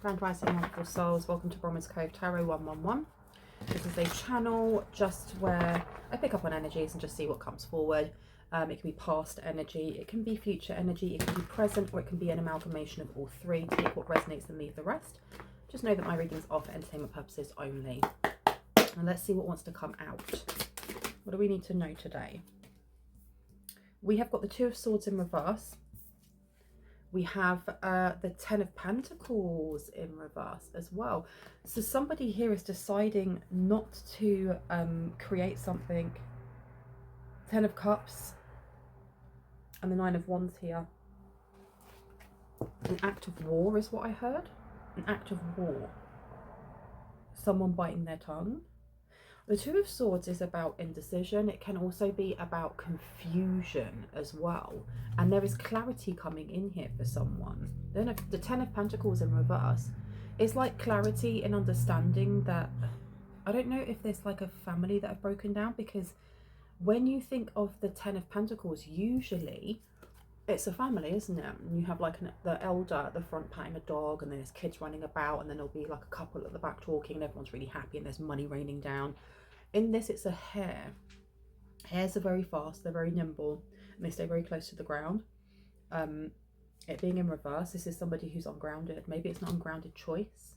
Grand Rising, wonderful souls. Welcome to Bronwen's Cove Tarot 111. This is a channel just where I pick up on energies and just see what comes forward. It can be past energy, it can be future energy, it can be present, or it can be an amalgamation of all three. Take what resonates and leave the rest. Just know that my readings are for entertainment purposes only. And let's see what wants to come out. What do we need to know today? We have got the Two of Swords in reverse. We have the Ten of Pentacles in reverse as well. So somebody here is deciding not to create something. Ten of Cups and the Nine of Wands here. An act of war is what I heard. An act of war. Someone biting their tongue. The Two of Swords is about indecision. It can also be about confusion as well. And there is clarity coming in here for someone. Then the Ten of Pentacles in reverse is like clarity and understanding that, I don't know if there's like a family that have broken down, because when you think of the Ten of Pentacles, usually it's a family, isn't it? And you have like the elder at the front patting a dog, and then there's kids running about, and then there'll be like a couple at the back talking, and everyone's really happy, and there's money raining down. In this, it's a hare. Hares are very fast, they're very nimble, and they stay very close to the ground. It being in reverse, this is somebody who's ungrounded. Maybe it's an ungrounded choice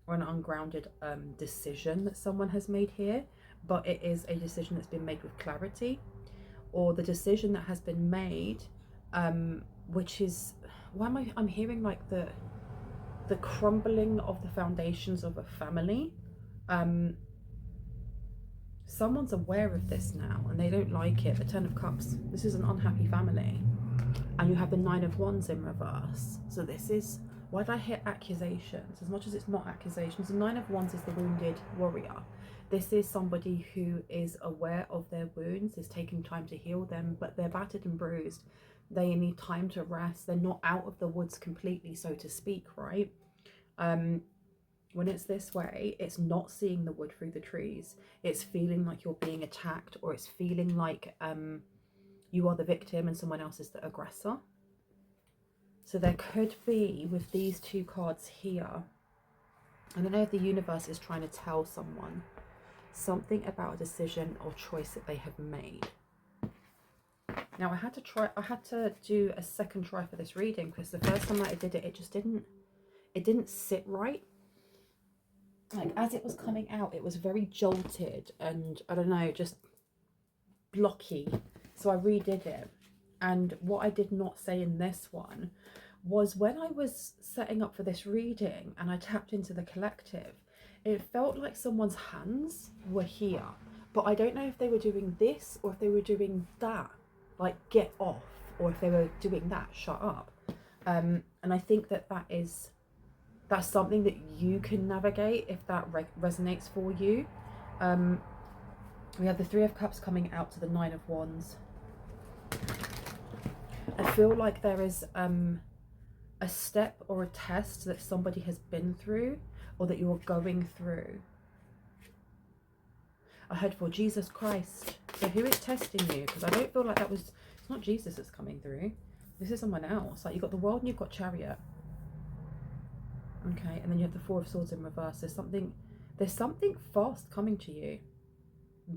or an ungrounded decision that someone has made here, but it is a decision that's been made with clarity, or the decision that has been made, which is, why am I'm hearing like the crumbling of the foundations of a family. Someone's aware of this now and they don't like it. The Ten of Cups, this is an unhappy family. And you have the Nine of Wands in reverse. So this is, why did I hear accusations? As much as it's not accusations, the Nine of Wands is the wounded warrior. This is somebody who is aware of their wounds, is taking time to heal them, but they're battered and bruised. They need time to rest. They're not out of the woods completely, so to speak, right? When it's this way, it's not seeing the wood through the trees. It's feeling like you're being attacked, or it's feeling like you are the victim and someone else is the aggressor. So there could be, with these two cards here, I don't know if the universe is trying to tell someone something about a decision or choice that they have made. Now I had to do a second try for this reading, because the first time that I did it, it didn't sit right. Like, as it was coming out, it was very jolted and, I don't know, just blocky. So I redid it. And what I did not say in this one was, when I was setting up for this reading and I tapped into the collective, it felt like someone's hands were here. But I don't know if they were doing this or if they were doing that, like get off, or if they were doing that, shut up. And I think that's something that you can navigate if that resonates for you. We have the Three of Cups coming out to the Nine of Wands. I feel like there is a step or a test that somebody has been through, or that you're going through. I heard for Jesus Christ. So who is testing you? Because I don't feel like it's not Jesus that's coming through. This is someone else. Like, you've got the World and you've got Chariot. Okay, and then you have the Four of Swords in reverse. There's something fast coming to you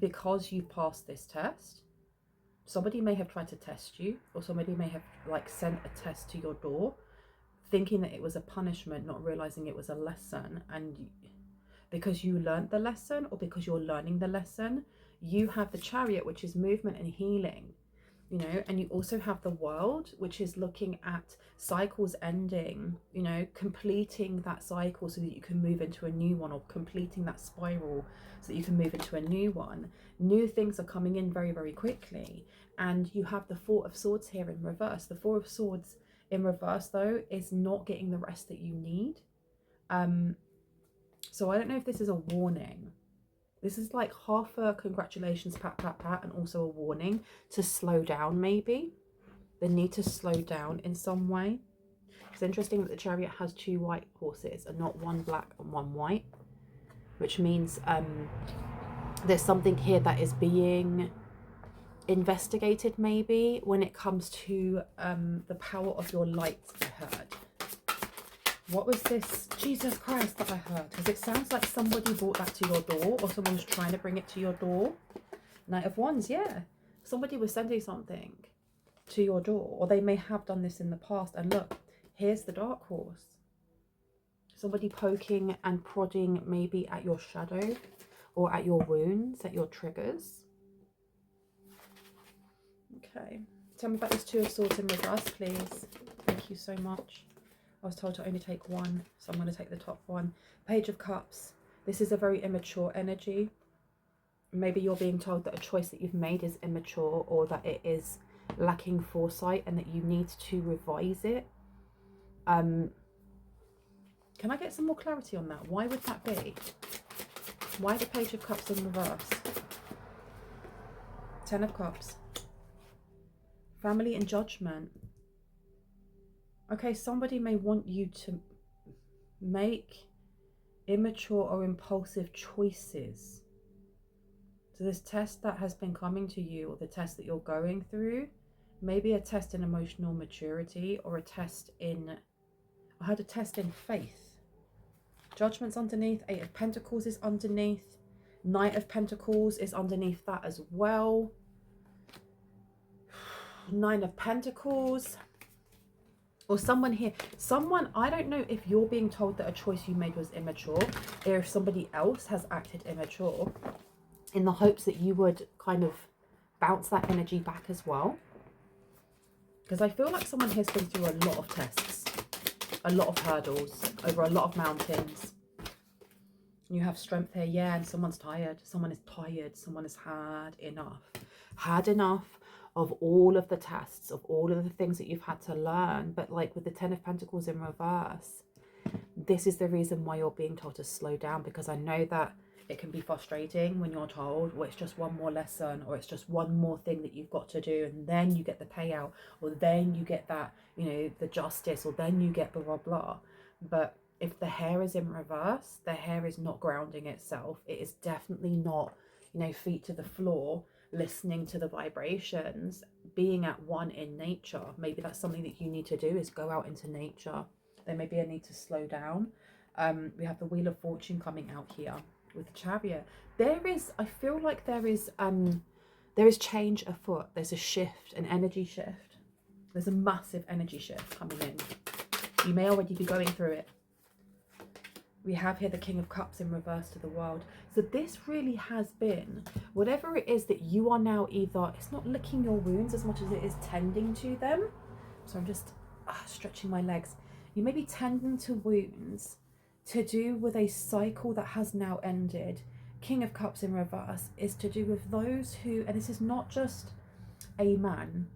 because you've passed this test. Somebody may have tried to test you, or somebody may have like sent a test to your door, thinking that it was a punishment, not realizing it was a lesson. And because you learned the lesson, or because you're learning the lesson, you have the Chariot, which is movement and healing. You know, and you also have the World, which is looking at cycles ending, you know, completing that cycle so that you can move into a new one, or completing that spiral so that you can move into a new one. New things are coming in very, very quickly. And you have the Four of Swords here in reverse. The Four of Swords in reverse, though, is not getting the rest that you need. So I don't know if this is a warning. This is like half a congratulations, pat, pat, pat, and also a warning to slow down, maybe. The need to slow down in some way. It's interesting that the Chariot has two white horses and not one black and one white, which means there's something here that is being investigated, maybe, when it comes to the power of your light, I heard. What was this? Jesus Christ, that I heard. Because it sounds like somebody brought that to your door, or someone was trying to bring it to your door. Knight of Wands, yeah. Somebody was sending something to your door, or they may have done this in the past. And look, here's the Dark Horse. Somebody poking and prodding maybe at your shadow, or at your wounds, at your triggers. Okay. Tell me about this Two of Swords in reverse, please. Thank you so much. I was told to only take one, so I'm going to take the top one. Page of Cups. This is a very immature energy. Maybe you're being told that a choice that you've made is immature, or that it is lacking foresight and that you need to revise it. Can I get some more clarity on that? Why would that be? Why the Page of Cups in reverse? Ten of Cups. Family and judgment. Okay, somebody may want you to make immature or impulsive choices. So this test that has been coming to you, or the test that you're going through, maybe a test in emotional maturity, or a test in, I had a test in faith. Judgment's underneath. Eight of Pentacles is underneath. Knight of Pentacles is underneath that as well. Nine of Pentacles. Or someone here, I don't know if you're being told that a choice you made was immature, or if somebody else has acted immature in the hopes that you would kind of bounce that energy back as well. Because I feel like someone here's been through a lot of tests, a lot of hurdles, over a lot of mountains. You have strength here, yeah, and someone's tired. Someone is tired. Someone has had enough. Had enough of all of the tests, of all of the things that you've had to learn. But like with the Ten of Pentacles in reverse, this is the reason why you're being told to slow down, because I know that it can be frustrating when you're told, well, it's just one more lesson, or it's just one more thing that you've got to do, and then you get the payout, or then you get that, you know, the justice, or then you get blah, blah, blah. But if the hair is in reverse, the hair is not grounding itself. It is definitely not, you know, feet to the floor, listening to the vibrations, being at one in nature. Maybe that's something that you need to do, is go out into nature. There may be a need to slow down. We have the Wheel of Fortune coming out here with the Chariot. I feel like there is change afoot. There's a shift, an energy shift. There's a massive energy shift coming in. You may already be going through it. We have here the King of Cups in reverse to the World. So this really has been, whatever it is that you are now, either, it's not licking your wounds as much as it is tending to them. So I'm just stretching my legs. You may be tending to wounds to do with a cycle that has now ended. King of Cups in reverse is to do with those who, and this is not just a man,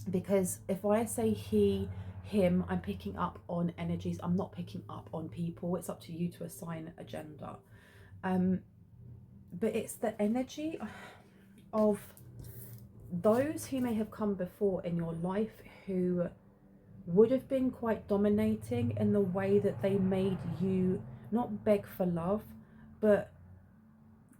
because if I say he, him, I'm picking up on energies. I'm not picking up on people. It's up to you to assign a gender. But it's the energy of those who may have come before in your life, who would have been quite dominating in the way that they made you not beg for love, but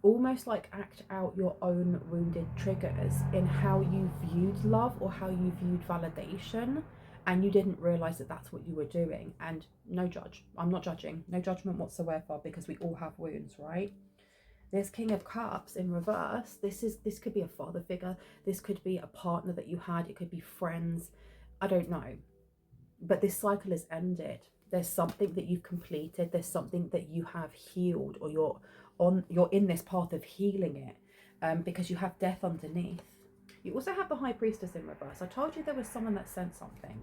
almost like act out your own wounded triggers in how you viewed love, or how you viewed validation. And you didn't realize that that's what you were doing. And no judge. I'm not judging. No judgment whatsoever, because we all have wounds, right? This King of Cups in reverse, this could be a father figure. This could be a partner that you had. It could be friends. I don't know. But this cycle is ended. There's something that you've completed. There's something that you have healed, or you're in this path of healing it, because you have death underneath. You also have the High Priestess in reverse. I told you there was someone that sent something.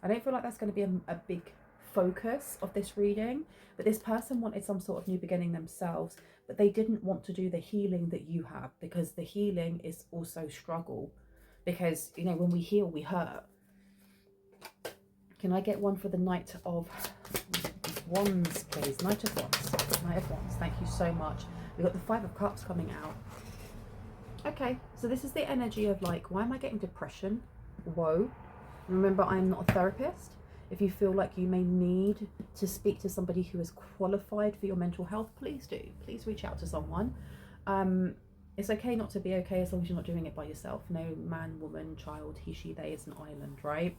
I don't feel like that's going to be a big focus of this reading, but this person wanted some sort of new beginning themselves, but they didn't want to do the healing that you have, because the healing is also struggle. Because, you know, when we heal, we hurt. Can I get one for the Knight of Wands, please? Knight of Wands. Knight of Wands. Thank you so much. We've got the Five of Cups coming out. Okay, so this is the energy of like, why am I getting depression? Whoa. Remember, I'm not a therapist. If you feel like you may need to speak to somebody who is qualified for your mental health, please do. Please reach out to someone. It's okay not to be okay as long as you're not doing it by yourself. No man, woman, child, he, she, they is an island, right?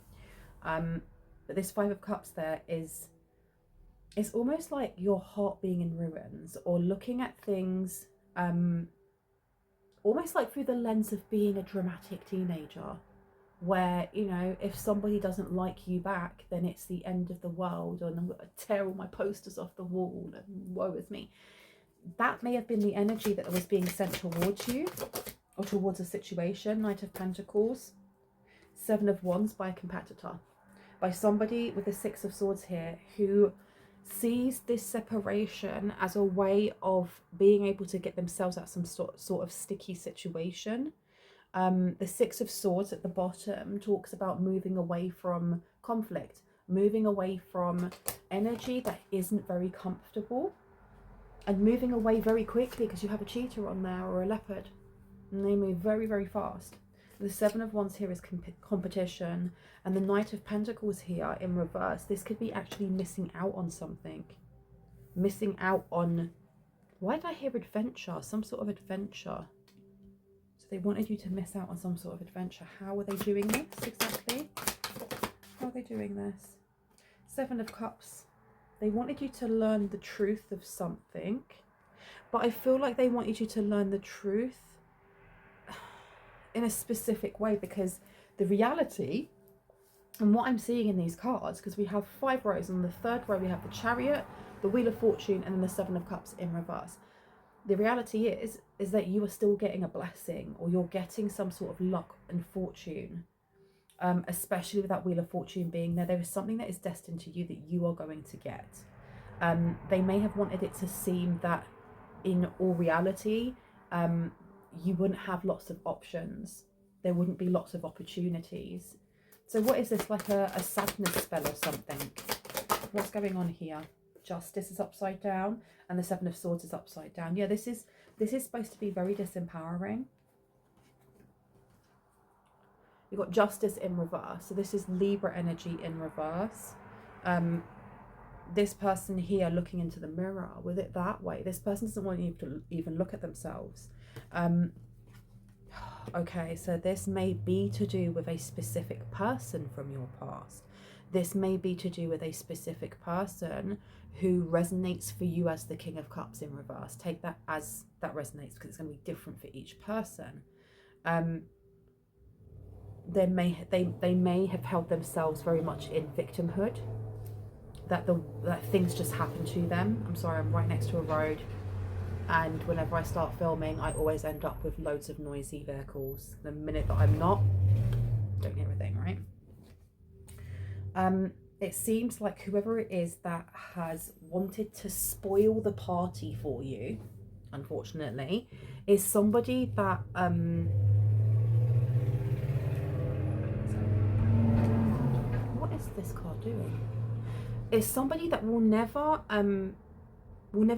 But this Five of Cups there is it's almost like your heart being in ruins, or looking at things almost like through the lens of being a dramatic teenager, where, you know, if somebody doesn't like you back, then it's the end of the world, and I'm going to tear all my posters off the wall, and woe is me. That may have been the energy that was being sent towards you, or towards a situation. Knight of Pentacles, Seven of Wands by a competitor, by somebody with the Six of Swords here, who sees this separation as a way of being able to get themselves out some sort of sticky situation. The Six of Swords at the bottom talks about moving away from conflict, moving away from energy that isn't very comfortable, and moving away very quickly, because you have a cheetah on there, or a leopard, and they move very, very fast. The Seven of Wands here is competition, and the Knight of Pentacles here in reverse. This could be actually missing out on something. Missing out on... Why did I hear adventure? Some sort of adventure. So they wanted you to miss out on some sort of adventure. How are they doing this exactly? How are they doing this? Seven of Cups. They wanted you to learn the truth of something, but I feel like they wanted you to learn the truth in a specific way, because the reality, and what I'm seeing in these cards, because we have 5 rows, and on the 3rd row we have the Chariot, the Wheel of Fortune, and then the Seven of Cups in reverse. The reality is that you are still getting a blessing, or you're getting some sort of luck and fortune, especially with that Wheel of Fortune being there. There is something that is destined to you that you are going to get. They may have wanted it to seem that in all reality, you wouldn't have lots of options. There wouldn't be lots of opportunities. So what is this, like a sadness spell or something? What's going on here? Justice is upside down, and the Seven of Swords is upside down. Yeah, this is supposed to be very disempowering. You've got Justice in reverse. So this is Libra energy in reverse. This person here looking into the mirror with it that way. This person doesn't want you to even look at themselves. Okay, so this may be to do with a specific person from your past. This may be to do with a specific person who resonates for you as the King of Cups in reverse. Take that as that resonates, because it's going to be different for each person. They may have held themselves very much in victimhood, that things just happen to them. I'm sorry, I'm right next to a road, and whenever I start filming, I always end up with loads of noisy vehicles. The minute that I'm not, don't hear a thing, right? It seems like whoever it is that has wanted to spoil the party for you, unfortunately, is somebody that what is this card doing? Is somebody that will never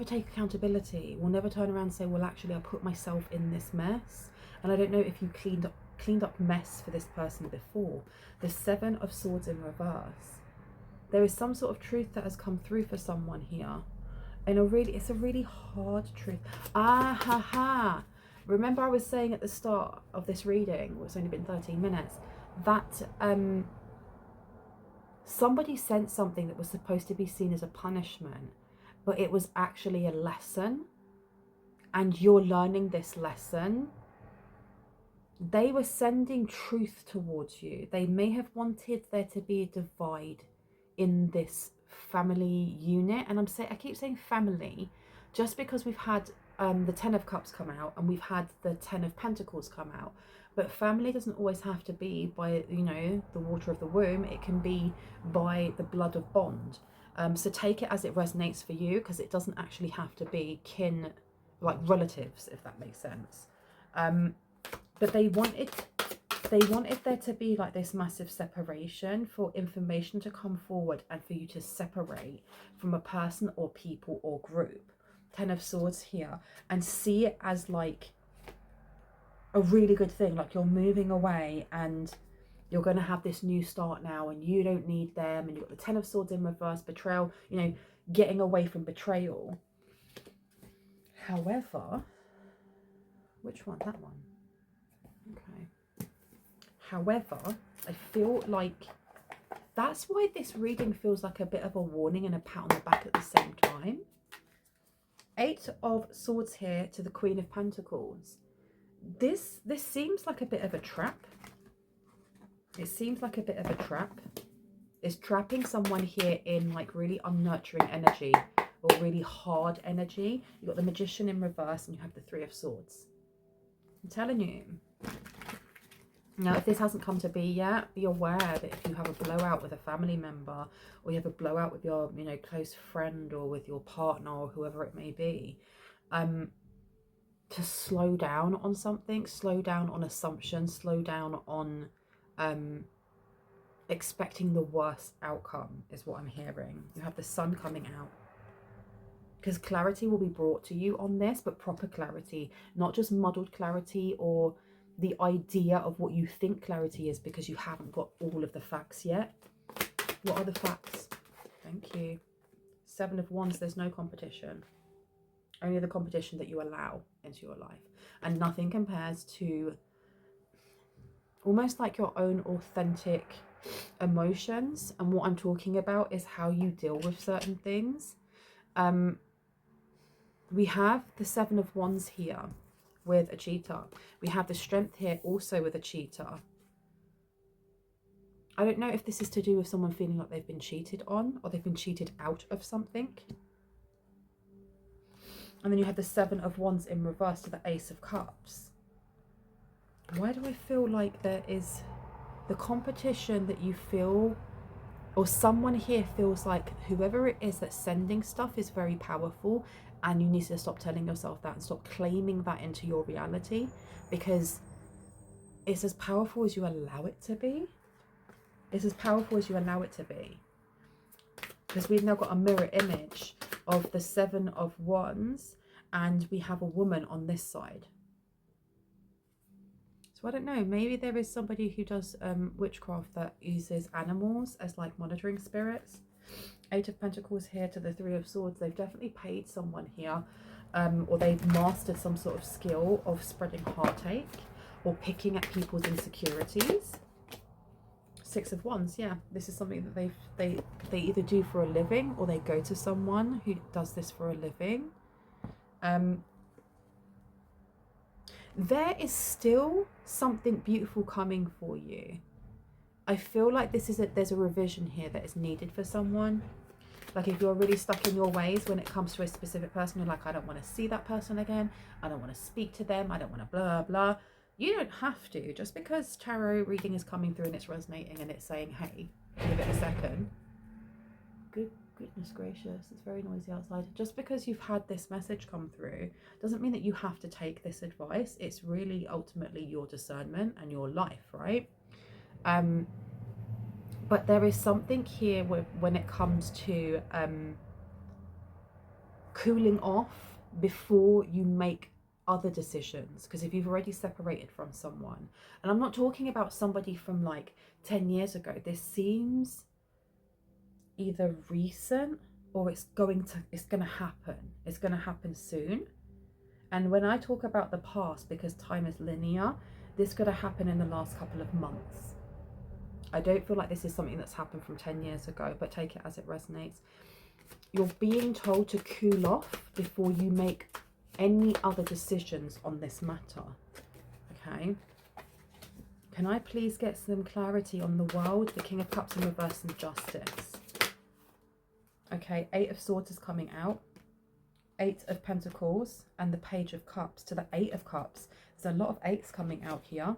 take accountability, will never turn around and say, well, actually, I put myself in this mess. And I don't know if you cleaned up mess for this person before. The Seven of Swords in reverse. There is some sort of truth that has come through for someone here. And it's a really hard truth. Remember I was saying at the start of this reading, it's only been 13 minutes, that somebody sent something that was supposed to be seen as a punishment, but it was actually a lesson, and you're learning this lesson. They were sending truth towards you. They may have wanted there to be a divide in this family unit, and I keep saying family just because we've had the Ten of Cups come out, and we've had the Ten of Pentacles come out. But family doesn't always have to be by, you know, the water of the womb. It can be by the blood of bond. So take it as it resonates for you, because it doesn't actually have to be kin, like relatives, if that makes sense. But they wanted there to be like this massive separation, for information to come forward and for you to separate from a person or people or group. Ten of Swords here, and see it as like a really good thing, like you're moving away and you're going to have this new start now, and you don't need them, and you've got the Ten of Swords in reverse, betrayal, you know, getting away from betrayal. However, which one? That one. Okay. However, I feel like That's why this reading feels like a bit of a warning and a pat on the back at the same time. 8 of Swords here to the Queen of Pentacles. This seems like a bit of a trap. It seems like a bit of a trap. It's trapping someone here in like really unnurturing energy or really hard energy. You've got the Magician in reverse and you have the 3 of Swords. I'm telling you. Now, if this hasn't come to be yet, be aware that if you have a blowout with a family member, or you have a blowout with your, you know, close friend, or with your partner, or whoever it may be, to slow down on something, slow down on assumptions, slow down on expecting the worst outcome is what I'm hearing. You have the Sun coming out. Because clarity will be brought to you on this, but proper clarity, not just muddled clarity or the idea of what you think clarity is because you haven't got all of the facts yet. What are the facts? Thank you. 7 of Wands, there's no competition. Only the competition that you allow into your life. And nothing compares to almost like your own authentic emotions. And what I'm talking about is how you deal with certain things. We have the 7 of Wands here with a cheater. We have the Strength here also with a cheater. I don't know if this is to do with someone feeling like they've been cheated on or they've been cheated out of something. And then you have the 7 of Wands in reverse to the Ace of Cups. Why do I feel like there is the competition that you feel, or someone here feels like whoever it is that's sending stuff is very powerful, and you need to stop telling yourself that and stop claiming that into your reality, because it's as powerful as you allow it to be. It's as powerful as you allow it to be. Because we've now got a mirror image of the 7 of Wands and we have a woman on this side. So I don't know, maybe there is somebody who does witchcraft that uses animals as like monitoring spirits. 8 of Pentacles here to the 3 of Swords. They've definitely paid someone here, or they've mastered some sort of skill of spreading heartache or picking at people's insecurities. 6 of Wands, yeah, this is something that they either do for a living or they go to someone who does this for a living. There is still something beautiful coming for you. I feel like there's a revision here that is needed for someone. Like if you're really stuck in your ways when it comes to a specific person, you're like, I don't want to see that person again. I don't want to speak to them. I don't want to blah, blah. You don't have to. Just because tarot reading is coming through and it's resonating and it's saying, hey, give it a second. Goodness gracious, it's very noisy outside. Just because you've had this message come through doesn't mean that you have to take this advice. It's really ultimately your discernment and your life, right? But there is something here when it comes to cooling off before you make other decisions. Because if you've already separated from someone, and I'm not talking about somebody from like 10 years ago, this seems either recent or it's going to happen soon. And when I talk about the past, because time is linear, this could have happened in the last couple of months. I don't feel like this is something that's happened from 10 years ago, but take it as it resonates. You're being told to cool off before you make any other decisions on this matter. Okay. Can I please get some clarity on the world, the King of Cups in reverse, and Justice? Okay, 8 of Swords is coming out. 8 of Pentacles and the Page of Cups to the 8 of Cups. There's a lot of 8s coming out here.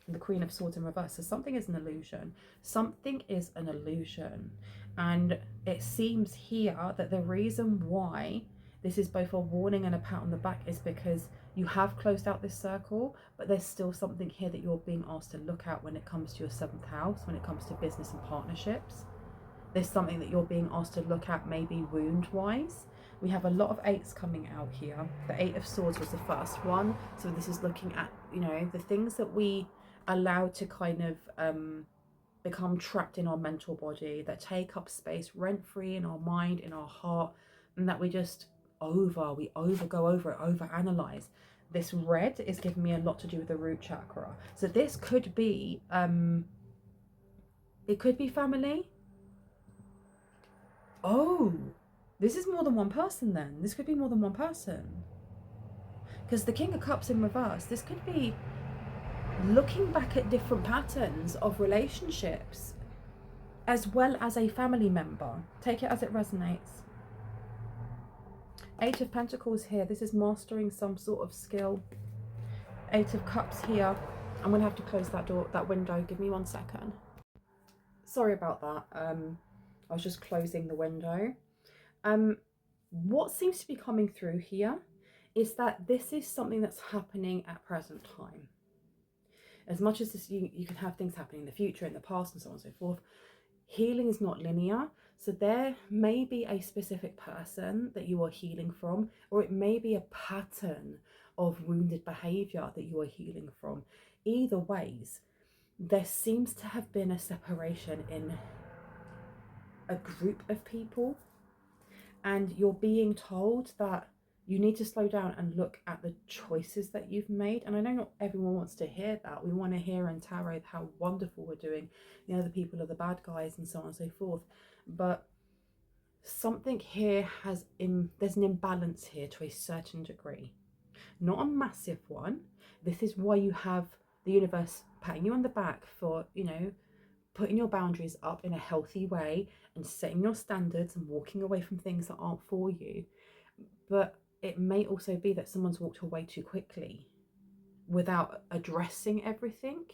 And the Queen of Swords in reverse. So something is an illusion. Something is an illusion. And it seems here that the reason why this is both a warning and a pat on the back is because you have closed out this circle, but there's still something here that you're being asked to look at when it comes to your 7th house, when it comes to business and partnerships. There's something that you're being asked to look at, maybe wound-wise. We have a lot of 8s coming out here. The 8 of Swords was the first one. So this is looking at, you know, the things that we allow to kind of become trapped in our mental body, that take up space rent-free in our mind, in our heart, and that we just go over it, overanalyze. This red is giving me a lot to do with the root chakra. So this could be It could be family. Oh, this is more than one person then. This could be more than one person. Because the King of Cups in reverse, this could be looking back at different patterns of relationships as well as a family member. Take it as it resonates. Eight of Pentacles here. This is mastering some sort of skill. Eight of Cups here. I'm going to have to close that door, that window. Give me 1 second. Sorry about that. I was just closing the window. What seems to be coming through here is that this is something that's happening at present time. As much as this, you can have things happening in the future, in the past, and so on and so forth, healing is not linear. So there may be a specific person that you are healing from, or it may be a pattern of wounded behavior that you are healing from. Either ways, there seems to have been a separation in a group of people, and you're being told that you need to slow down and look at the choices that you've made. And I know not everyone wants to hear that. We want to hear in tarot how wonderful we're doing, the other people are the bad guys and so on and so forth. But something here there's an imbalance here to a certain degree. Not a massive one. This is why you have the universe patting you on the back for, you know, putting your boundaries up in a healthy way and setting your standards and walking away from things that aren't for you. But it may also be that someone's walked away too quickly without addressing everything.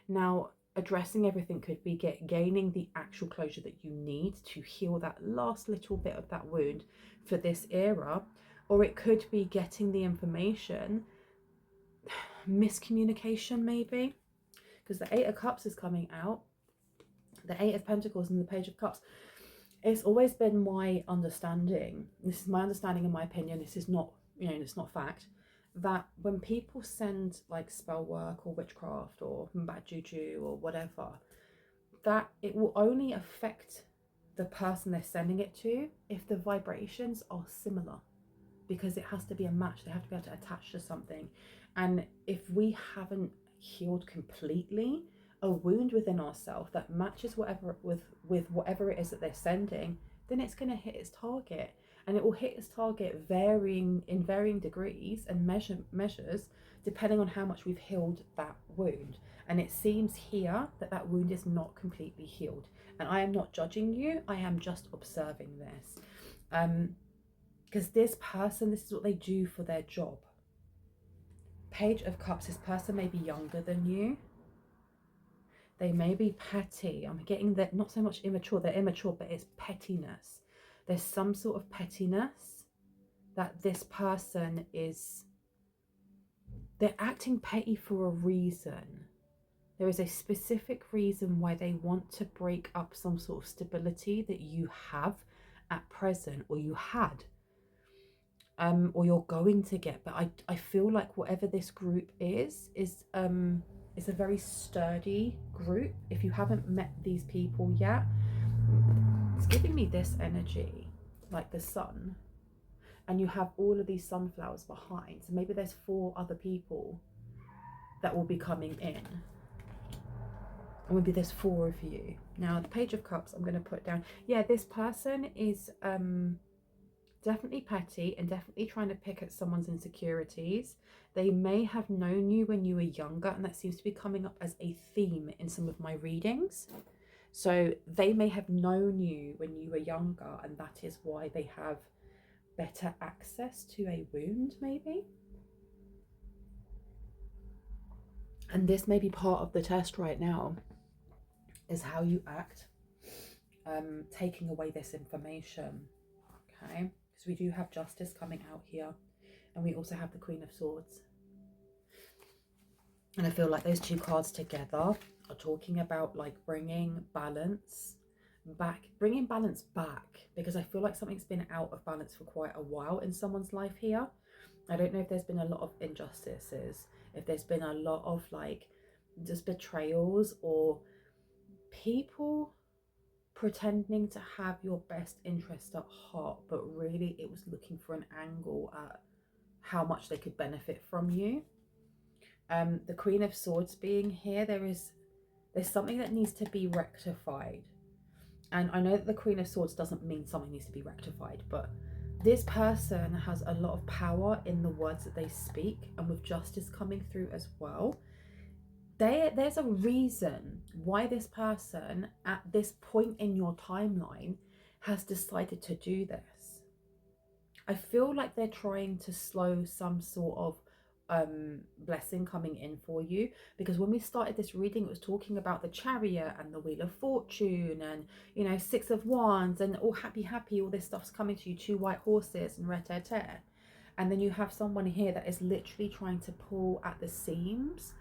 Now, addressing everything could be gaining the actual closure that you need to heal that last little bit of that wound for this era, or it could be getting the information, miscommunication maybe, because the Eight of Cups is coming out, the Eight of Pentacles and the Page of Cups. It's always been my understanding, this is my understanding and my opinion, this is not, you know, it's not fact, that when people send like spell work or witchcraft or bad juju or whatever, that it will only affect the person they're sending it to if the vibrations are similar, because it has to be a match. They have to be able to attach to something. And if we haven't healed completely a wound within ourselves that matches whatever with whatever it is that they're sending, then it's going to hit its target. And it will hit its target in varying degrees and measures depending on how much we've healed that wound. And it seems here that that wound is not completely healed. And I am not judging you, I am just observing this. Because this person, this is what they do for their job. Page of Cups, this person may be younger than you. They may be petty. I'm getting that, not so much immature, they're immature, but it's pettiness. There's some sort of pettiness that this person is, they're acting petty for a reason. There is a specific reason why they want to break up some sort of stability that you have at present, or you had, or you're going to get. But I feel like whatever this group is a very sturdy group. If you haven't met these people yet, it's giving me this energy, like the sun, and you have all of these sunflowers behind. So maybe there's 4 other people that will be coming in. And maybe there's 4 of you. Now, the Page of Cups, I'm going to put down. Yeah, this person is definitely petty and definitely trying to pick at someone's insecurities. They may have known you when you were younger, and that seems to be coming up as a theme in some of my readings. So they may have known you when you were younger, and that is why they have better access to a wound, maybe. And this may be part of the test right now, is how you act, taking away this information. Okay, because we do have Justice coming out here, and we also have the Queen of Swords. And I feel like those 2 cards together are talking about like bringing balance back, because I feel like something's been out of balance for quite a while in someone's life here. I don't know if there's been a lot of injustices, if there's been a lot of like just betrayals, or people pretending to have your best interest at heart, but really it was looking for an angle at how much they could benefit from you. The Queen of Swords being here, there is There's something that needs to be rectified. And I know that the Queen of Swords doesn't mean something needs to be rectified, but this person has a lot of power in the words that they speak, and with justice coming through as well. There's a reason why this person at this point in your timeline has decided to do this. I feel like they're trying to slow some sort of blessing coming in for you, because when we started this reading, it was talking about the Chariot and the Wheel of Fortune and, you know, Six of Wands and all happy, all this stuff's coming to you, 2 white horses and re-te-te. And then you have someone here that is literally trying to pull at the seams.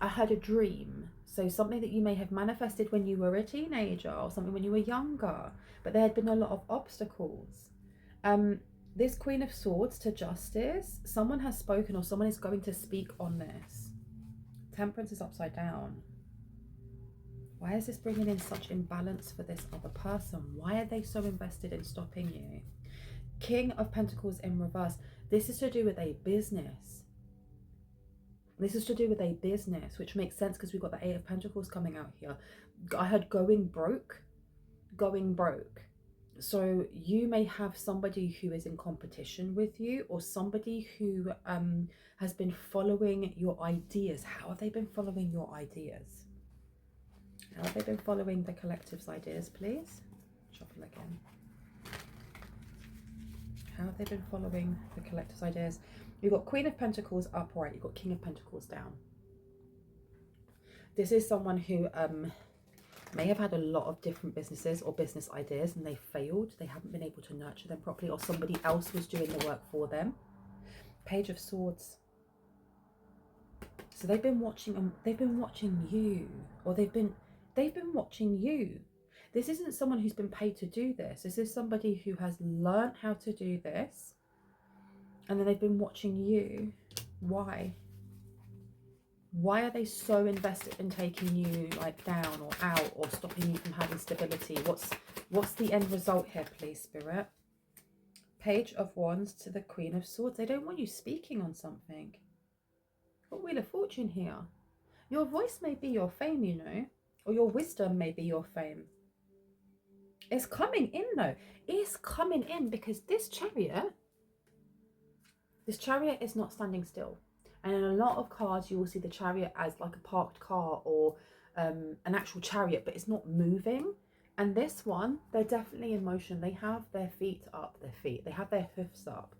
I had a dream, so something that you may have manifested when you were a teenager or something when you were younger, but there had been a lot of obstacles. This Queen of Swords to justice, someone has spoken or someone is going to speak on this. Temperance is upside down. Why is this bringing in such imbalance for this other person? Why are they so invested in stopping you? King of Pentacles in reverse. This is to do with a business. This is to do with a business, which makes sense because we've got the 8 of Pentacles coming out here. I heard going broke. Going broke. So you may have somebody who is in competition with you, or somebody who has been following your ideas. How have they been following your ideas? How have they been following the collective's ideas, please? Shuffle again. How have they been following the collective's ideas? You've got Queen of Pentacles upright. You've got King of Pentacles down. This is someone who may have had a lot of different businesses or business ideas and they failed. They haven't been able to nurture them properly, or somebody else was doing the work for them. Page of Swords. So they've been watching you, or they've been watching you. This isn't someone who's been paid to do this. This is somebody who has learned how to do this, and then they've been watching you. Why? Why are they so invested in taking you like down or out, or stopping you from having stability? What's the end result here, please, Spirit? Page of Wands to the Queen of Swords. They don't want you speaking on something. Got Wheel of Fortune here. Your voice may be your fame, you know, or your wisdom may be your fame. It's coming in though. It's coming in because this chariot is not standing still. And in a lot of cards, you will see the chariot as like a parked car or an actual chariot, but it's not moving. And this one, they're definitely in motion. They have their feet up, they have their hoofs up,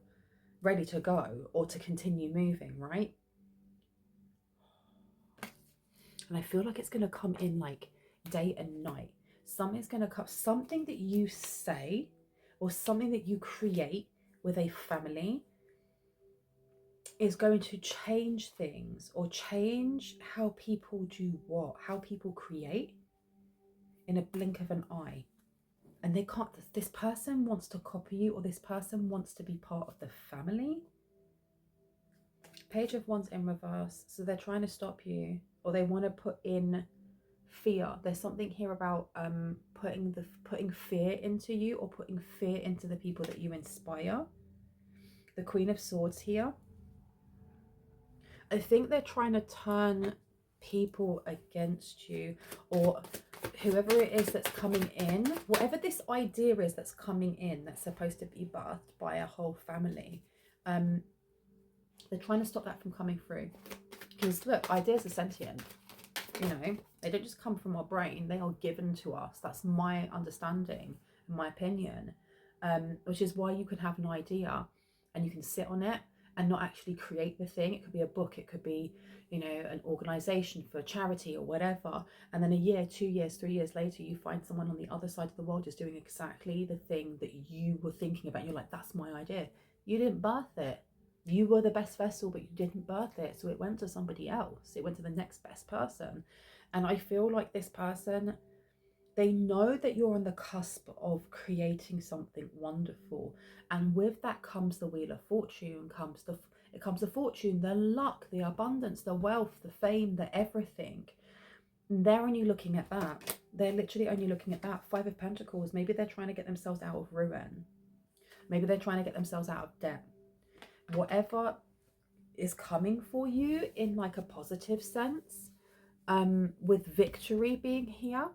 ready to go or to continue moving, right? And I feel like it's going to come in like day and night. Something's going to come, something that you say or something that you create with a family is going to change things, or change how people do what, how people create in a blink of an eye. And they can't, this person wants to copy you, or this person wants to be part of the family. Page of Wands in reverse. So they're trying to stop you, or they want to put in fear. There's something here about putting fear into you, or putting fear into the people that you inspire. The Queen of Swords here. I think they're trying to turn people against you, or whoever it is that's coming in, whatever this idea is that's coming in, that's supposed to be birthed by a whole family. They're trying to stop that from coming through. Because look, ideas are sentient. You know, they don't just come from our brain, they are given to us. That's my understanding, my opinion. Which is why you can have an idea and you can sit on it and not actually create the thing. It could be a book, it could be, you know, an organization for charity or whatever. And then a year, 2 years, 3 years later, you find someone on the other side of the world just doing exactly the thing that you were thinking about. And you're like, that's my idea. You didn't birth it. You were the best vessel, but you didn't birth it. So it went to somebody else. It went to the next best person. And I feel like this person, they know that you're on the cusp of creating something wonderful. And with that comes the Wheel of Fortune, comes the fortune, the luck, the abundance, the wealth, the fame, the everything. And they're only looking at that. They're literally only looking at that. 5 of Pentacles. Maybe they're trying to get themselves out of ruin. Maybe they're trying to get themselves out of debt. Whatever is coming for you in like a positive sense, with victory being here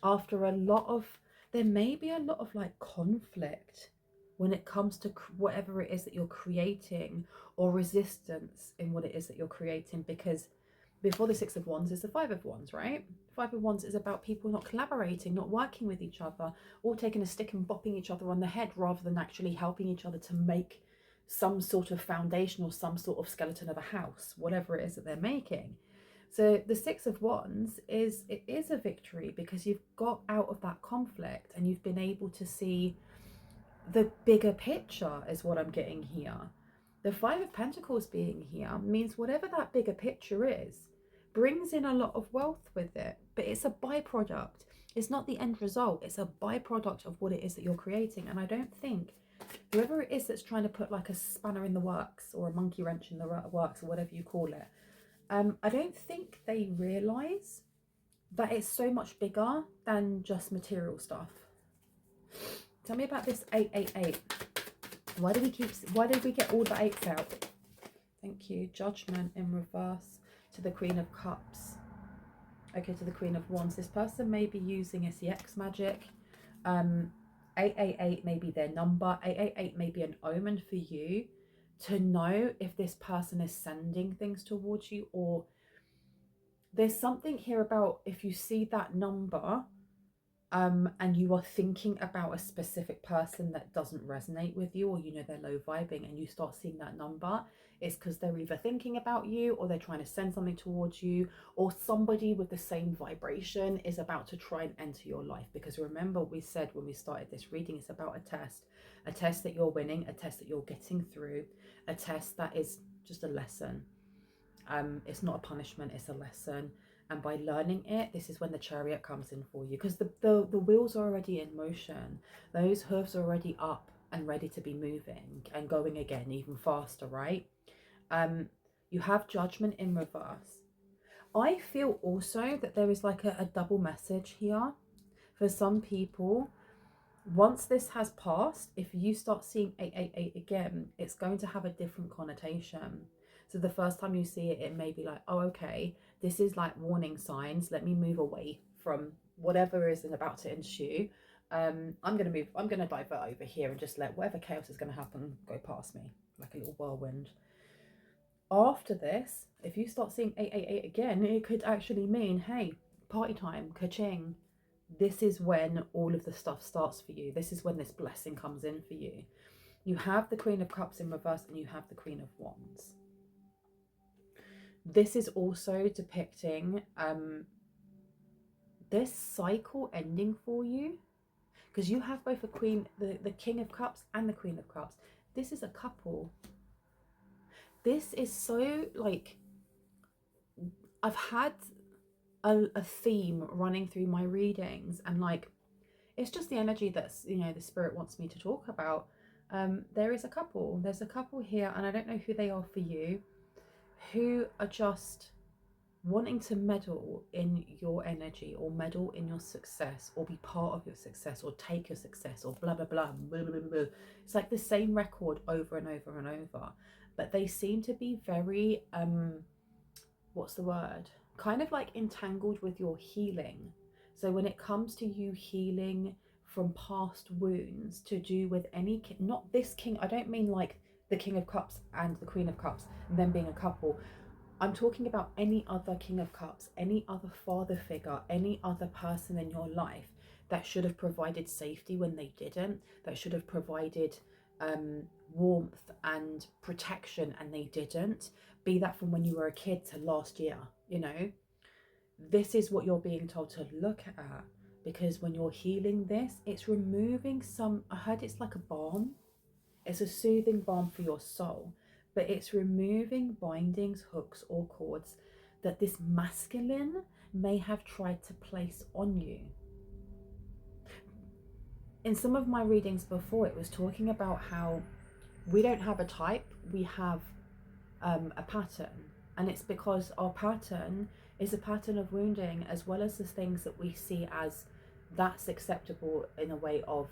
after a lot of, there may be a lot of like conflict when it comes to whatever it is that you're creating, or resistance in what it is that you're creating, because before the Six of Wands is the Five of Wands, right? Five of Wands is about people not collaborating, not working with each other, all taking a stick and bopping each other on the head rather than actually helping each other to make some sort of foundation or some sort of skeleton of a house, whatever it is that they're making. So the Six of Wands is a victory because you've got out of that conflict and you've been able to see the bigger picture, is what I'm getting here. The Five of Pentacles being here means whatever that bigger picture is brings in a lot of wealth with it, but it's a byproduct. It's not the end result. It's a byproduct of what it is that you're creating. And I don't think whoever it is that's trying to put like a spanner in the works or a monkey wrench in the works or whatever you call it, I don't think they realise that it's so much bigger than just material stuff. Tell me about this 888. Why did we get all the eights out? Thank you. Judgment in reverse to the Queen of Cups. Okay, to the Queen of Wands. This person may be using SEX magic. 888 may be their number. 888 may be an omen for you to know if this person is sending things towards you, or there's something here about if you see that number and you are thinking about a specific person that doesn't resonate with you, or you know they're low vibing, and you start seeing that number, it's because they're either thinking about you or they're trying to send something towards you, or somebody with the same vibration is about to try and enter your life. Because remember, we said when we started this reading, it's about a test that you're winning, a test that you're getting through, a test that is just a lesson. It's not a punishment, it's a lesson. And by learning it, this is when the Chariot comes in for you, because the wheels are already in motion. Those hooves are already up and ready to be moving and going again even faster, right? You have Judgment in reverse. I feel also that there is like a double message here for some people. Once this has passed, if you start seeing 888 again, it's going to have a different connotation. So the first time you see it, it may be like, oh, okay, this is like warning signs. Let me move away from whatever is about to ensue. I'm going to divert over here and just let whatever chaos is going to happen go past me like a little whirlwind. After this, if you start seeing 888 again, it could actually mean, hey, party time, ka-ching. This is when all of the stuff starts for you. This is when this blessing comes in for you. You have the Queen of Cups in reverse and you have the Queen of Wands. This is also depicting this cycle ending for you, because you have both the King of Cups and the Queen of Cups. This is a couple. This is so like, I've had a theme running through my readings, and like it's just the energy that's, you know, the spirit wants me to talk about. There's a couple here, and I don't know who they are for you, who are just wanting to meddle in your energy, or meddle in your success, or be part of your success, or take your success, or blah blah blah blah blah blah. It's like the same record over and over and over, but they seem to be very what's the word, kind of like entangled with your healing. So when it comes to you healing from past wounds to do with any, not this king, I don't mean like the King of Cups and the Queen of Cups and them being a couple. I'm talking about any other King of Cups, any other father figure, any other person in your life that should have provided safety when they didn't, that should have provided warmth and protection and they didn't, be that from when you were a kid to last year, you know. This is what you're being told to look at, because when you're healing this, it's removing some, I heard it's like a balm, it's a soothing balm for your soul, but it's removing bindings, hooks or cords that this masculine may have tried to place on you. In some of my readings before, it was talking about how we don't have a type, we have a pattern, and it's because our pattern is a pattern of wounding, as well as the things that we see as that's acceptable in a way of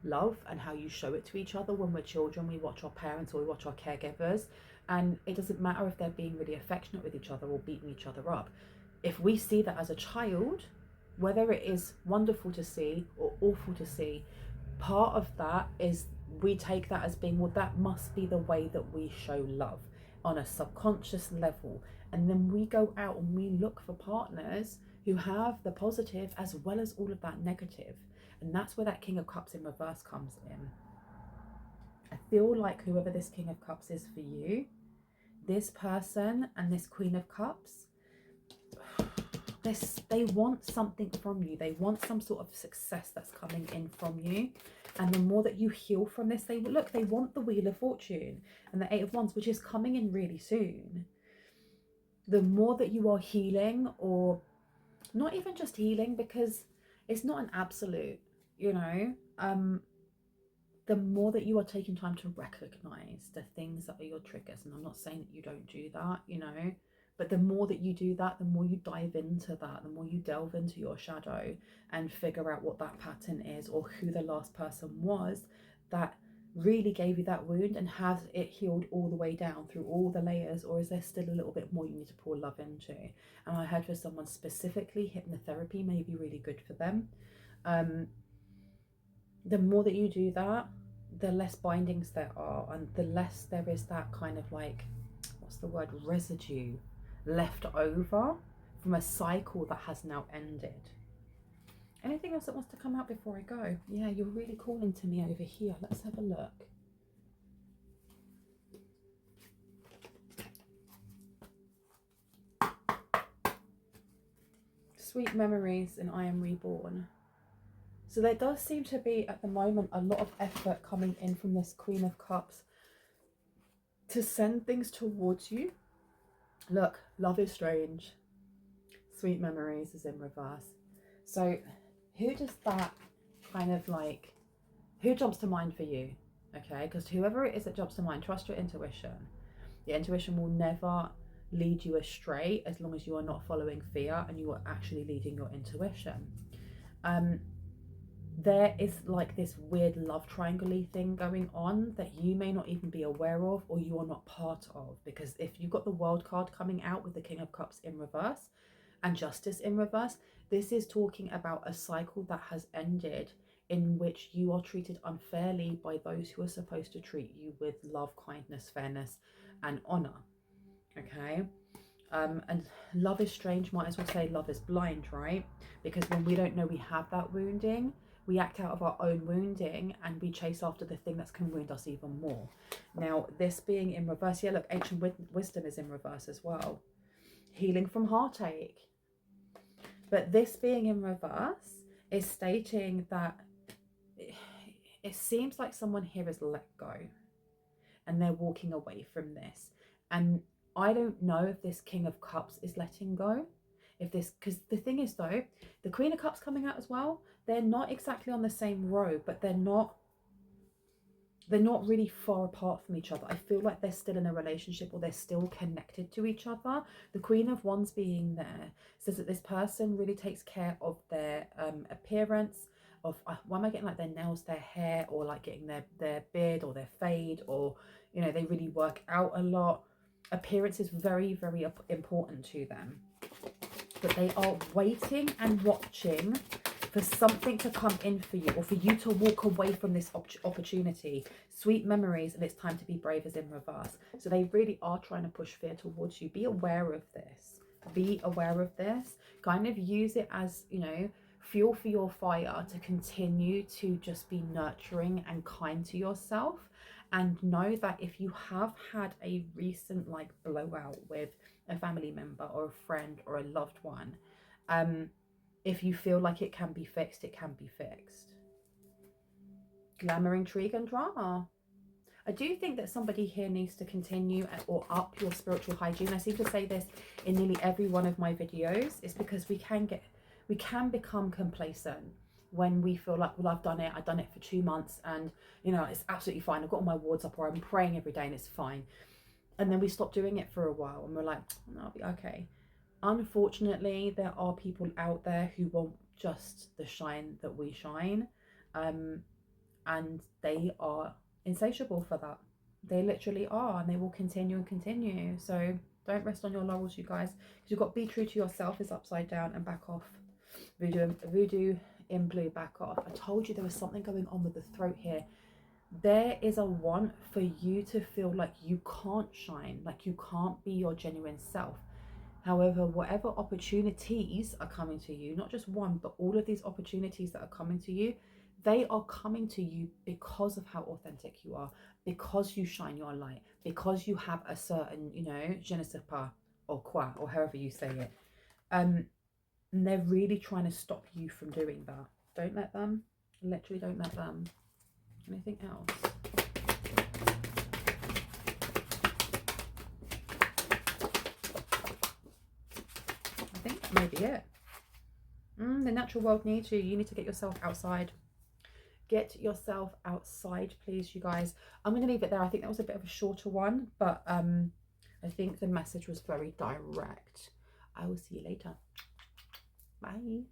love and how you show it to each other. When we're children, we watch our parents or we watch our caregivers, and it doesn't matter if they're being really affectionate with each other or beating each other up. if we see that as a child, whether it is wonderful to see or awful to see, part of that is we take that as being, well, that must be the way that we show love on a subconscious level. And then we go out and we look for partners who have the positive as well as all of that negative. And that's where that King of Cups in reverse comes in. I feel like whoever this King of Cups is for you, this person and this Queen of Cups, they want something from you. They want some sort of success that's coming in from you. And the more that you heal from this, they want the Wheel of Fortune and the Eight of Wands, which is coming in really soon. The more that you are healing, or not even just healing, because it's not an absolute, you know, the more that you are taking time to recognize the things that are your triggers. And I'm not saying that you don't do that, you know, but the more that you do that, the more you dive into that, the more you delve into your shadow and figure out what that pattern is, or who the last person was that really gave you that wound, and has it healed all the way down through all the layers, or is there still a little bit more you need to pour love into? And I heard for someone specifically, hypnotherapy may be really good for them. The more that you do that, the less bindings there are, and the less there is that kind of like, what's the word, residue left over from a cycle that has now ended. Anything else that wants to come out before I go? Yeah, you're really calling to me over here. Let's have a look. Sweet memories and I am reborn. So there does seem to be at the moment a lot of effort coming in from this Queen of Cups to send things towards you. Look, love is strange. Sweet memories is in reverse. So who does that kind of like, who jumps to mind for you? Okay, because whoever it is that jumps to mind, trust your intuition. Your intuition will never lead you astray as long as you are not following fear and you are actually leading your intuition. There is like this weird love triangle-y thing going on that you may not even be aware of, or you are not part of, because if you've got the World card coming out with the King of Cups in reverse and Justice in reverse, this is talking about a cycle that has ended, in which you are treated unfairly by those who are supposed to treat you with love, kindness, fairness and honor. Okay, and love is strange, might as well say love is blind, right? Because when we don't know we have that wounding, we act out of our own wounding and we chase after the thing that's going to wound us even more. Now, this being in reverse, yeah, look, ancient wisdom is in reverse as well. Healing from heartache. But this being in reverse is stating that it seems like someone here is let go and they're walking away from this. And I don't know if this King of Cups is letting go. If this, because the thing is though, the Queen of Cups coming out as well, they're not exactly on the same road, but they're not really far apart from each other. I feel like they're still in a relationship, or they're still connected to each other. The Queen of Wands being there says that this person really takes care of their appearance, of why am I getting like their nails, their hair, or like getting their beard or their fade, or you know, they really work out a lot. Appearance is very, very important to them. But they are waiting and watching for something to come in for you, or for you to walk away from this opportunity. Sweet memories and it's time to be brave is in reverse. So they really are trying to push fear towards you. Be aware of this. Be aware of this. Kind of use it as, you know, fuel for your fire to continue to just be nurturing and kind to yourself. And know that if you have had a recent like blowout with a family member or a friend or a loved one, if you feel like it can be fixed, it can be fixed. Glamour, intrigue and drama. I do think that somebody here needs to continue or up your spiritual hygiene. I seem to say this in nearly every one of my videos. It's because we can become complacent when we feel like, well, I've done it for 2 months and you know, it's absolutely fine. I've got all my wards up, or I'm praying every day and it's fine. And then we stop doing it for a while and we're like, no, I'll be okay. Unfortunately, there are people out there who want just the shine that we shine, and they are insatiable for that. They literally are, and they will continue and continue. So Don't rest on your laurels, you guys. Because you've got be true to yourself is upside down and back off. Voodoo in blue, back off. I told you there was something going on with the throat here. There is a want for you to feel like you can't shine, like you can't be your genuine self. However, whatever opportunities are coming to you, not just one, but all of these opportunities that are coming to you, they are coming to you because of how authentic you are, because you shine your light, because you have a certain, you know, je ne sais pas, or quoi, or however you say it. And they're really trying to stop you from doing that. Don't let them. Literally don't let them. Anything else? I think that may be it. The natural world needs you. You need to get yourself outside. Get yourself outside, please, you guys. I'm going to leave it there. I think that was a bit of a shorter one, but I think the message was very direct. I will see you later. Bye.